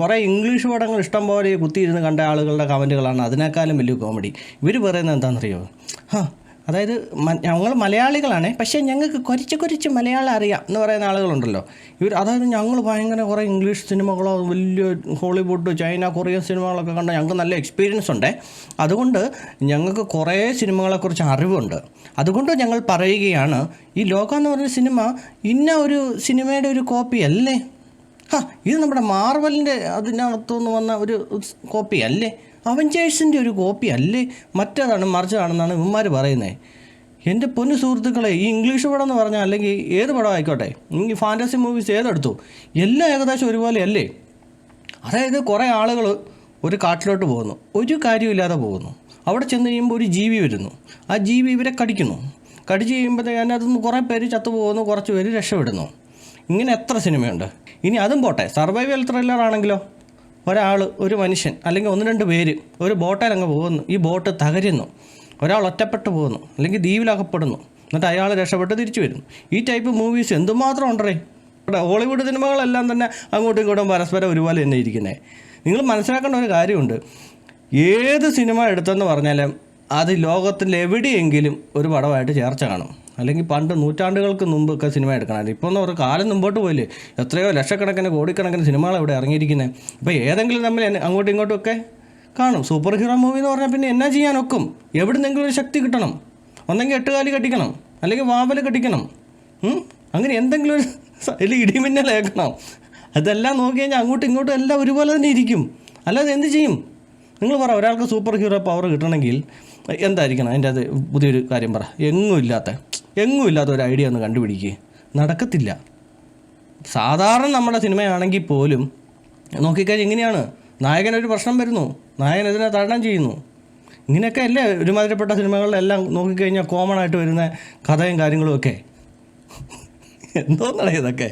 കുറേ ഇംഗ്ലീഷ് പടങ്ങൾ ഇഷ്ടം പോലെ കുത്തിയിരുന്ന് കണ്ട ആളുകളുടെ കമൻറ്റുകളാണ് അതിനേക്കാളും വലിയ കോമഡി. ഇവർ പറയുന്നത് എന്താണെന്നറിയോ? അതായത് ഞങ്ങൾ മലയാളികളാണ്, പക്ഷേ ഞങ്ങൾക്ക് കുറച്ച് മലയാളം അറിയാം എന്ന് പറയുന്ന ആളുകളുണ്ടല്ലോ. അതായത് ഞങ്ങൾ ഭയങ്കര കുറേ ഇംഗ്ലീഷ് സിനിമകളോ വലിയ ഹോളിവുഡ്, ചൈന, കൊറിയൻ സിനിമകളൊക്കെ കണ്ട ഞങ്ങൾക്ക് നല്ല എക്സ്പീരിയൻസ് ഉണ്ട്. അതുകൊണ്ട് ഞങ്ങൾക്ക് കുറേ സിനിമകളെക്കുറിച്ച് അറിവുണ്ട്. അതുകൊണ്ട് ഞങ്ങൾ പറയുകയാണ്, ഈ ലോകം എന്ന് പറഞ്ഞ സിനിമ ഇന്ന ഒരു സിനിമയുടെ ഒരു കോപ്പി അല്ലേ? ഇത് നമ്മുടെ മാർവലിൻ്റെ അതിനകത്തുനിന്ന് വന്ന ഒരു കോപ്പി അല്ലേ? അവഞ്ചേഴ്സിൻ്റെ ഒരു കോപ്പി അല്ലേ? മറ്റേതാണ് മറിച്ചതാണെന്നാണ് ഇവന്മാർ പറയുന്നത്. എൻ്റെ പൊന്നു സുഹൃത്തുക്കളെ, ഈ ഇംഗ്ലീഷ് പടം എന്ന് പറഞ്ഞാൽ അല്ലെങ്കിൽ ഏത് പടം ആയിക്കോട്ടെ, ഈ ഫാൻറ്റസി മൂവീസ് ഏതെടുത്തു, എല്ലാം ഏകദേശം ഒരുപോലെ അല്ലേ? അതായത് കുറേ ആളുകൾ ഒരു കാട്ടിലോട്ട് പോകുന്നു, ഒരു കാര്യമില്ലാതെ പോകുന്നു. അവിടെ ചെന്ന് കഴിയുമ്പോൾ ഒരു ജീവി വരുന്നു, ആ ജീവി ഇവരെ കടിച്ച് കഴിയുമ്പോഴത്തേക്ക് അതിനകത്തുനിന്ന് കുറേ പേര് ചത്തുപോകുന്നു, കുറച്ച് പേര് രക്ഷപ്പെടുന്നു. ഇങ്ങനെ എത്ര സിനിമയുണ്ട്. ഇനി അതും പോട്ടെ, സർവൈവൽ ത്രില്ലർ ആണെങ്കിലോ, ഒരു മനുഷ്യൻ അല്ലെങ്കിൽ 1-2 പേര് ഒരു ബോട്ടിൽ അങ്ങ് പോകുന്നു, ഈ ബോട്ട് തകരുന്നു, ഒരാൾ ഒറ്റപ്പെട്ടു പോകുന്നു അല്ലെങ്കിൽ ദ്വീപിലകപ്പെടുന്നു, എന്നിട്ട് അയാൾ രക്ഷപ്പെട്ട് തിരിച്ചു വരുന്നു. ഈ ടൈപ്പ് മൂവീസ് എന്തുമാത്രം ഉണ്ടേ. ഹോളിവുഡ് സിനിമകളെല്ലാം തന്നെ അങ്ങോട്ടും ഇങ്ങോട്ടും പരസ്പരം ഒരുപോലെ തന്നെ ഇരിക്കുന്നത്. നിങ്ങൾ മനസ്സിലാക്കേണ്ട ഒരു കാര്യമുണ്ട്, ഏത് സിനിമ എടുത്തെന്ന് പറഞ്ഞാലും അത് ലോകത്തിൽ എവിടെയെങ്കിലും ഒരു പടമായിട്ട് ചേർച്ച കാണും. അല്ലെങ്കിൽ പണ്ട് നൂറ്റാണ്ടുകൾക്ക് മുമ്പൊക്കെ സിനിമ എടുക്കണം. ഇപ്പോൾ ഒരു കാലം മുമ്പോട്ട് പോയില്ലേ, എത്രയോ ലക്ഷക്കണക്കിന് കോടിക്കണക്കിന് സിനിമകൾ ഇവിടെ ഇറങ്ങിയിരിക്കുന്നത്. ഇപ്പോൾ ഏതെങ്കിലും തമ്മിൽ അങ്ങോട്ടും ഇങ്ങോട്ടും ഒക്കെ കാണും. സൂപ്പർ ഹീറോ മൂവി എന്ന് പറഞ്ഞാൽ പിന്നെ എന്നാ ചെയ്യാനൊക്കും? എവിടുന്നെങ്കിലും ഒരു ശക്തി കിട്ടണം. ഒന്നെങ്കിൽ 8 കാലി കെട്ടിക്കണം, അല്ലെങ്കിൽ വാവൽ കെട്ടിക്കണം, അങ്ങനെ എന്തെങ്കിലും ഒരു അല്ലെങ്കിൽ ഇടിമിന്നലേക്കണം. അതെല്ലാം നോക്കി കഴിഞ്ഞാൽ അങ്ങോട്ടും ഇങ്ങോട്ടും എല്ലാം ഒരുപോലെ തന്നെ ഇരിക്കും. അല്ലാതെ എന്ത് ചെയ്യും? നിങ്ങൾ പറ, ഒരാൾക്ക് സൂപ്പർ ഹീറോ പവർ കിട്ടണമെങ്കിൽ എന്തായിരിക്കണം? അതിൻ്റെ അത് പുതിയൊരു കാര്യം പറ. എങ്ങും ഇല്ലാത്ത ഒരു ഐഡിയ ഒന്ന് കണ്ടുപിടിക്കുക. നടക്കത്തില്ല. സാധാരണ നമ്മുടെ സിനിമയാണെങ്കിൽ പോലും നോക്കിക്കഴിഞ്ഞാൽ എങ്ങനെയാണ്, നായകനൊരു പ്രശ്നം വരുന്നു, നായകൻ ഇതിനെ തരണം ചെയ്യുന്നു. ഇങ്ങനെയൊക്കെ അല്ലേ ഒരുമാതിരിപ്പെട്ട സിനിമകളിലെല്ലാം നോക്കിക്കഴിഞ്ഞാൽ കോമൺ ആയിട്ട് വരുന്ന കഥയും കാര്യങ്ങളും ഒക്കെ. എന്തോന്നാണ് ഇതൊക്കെ?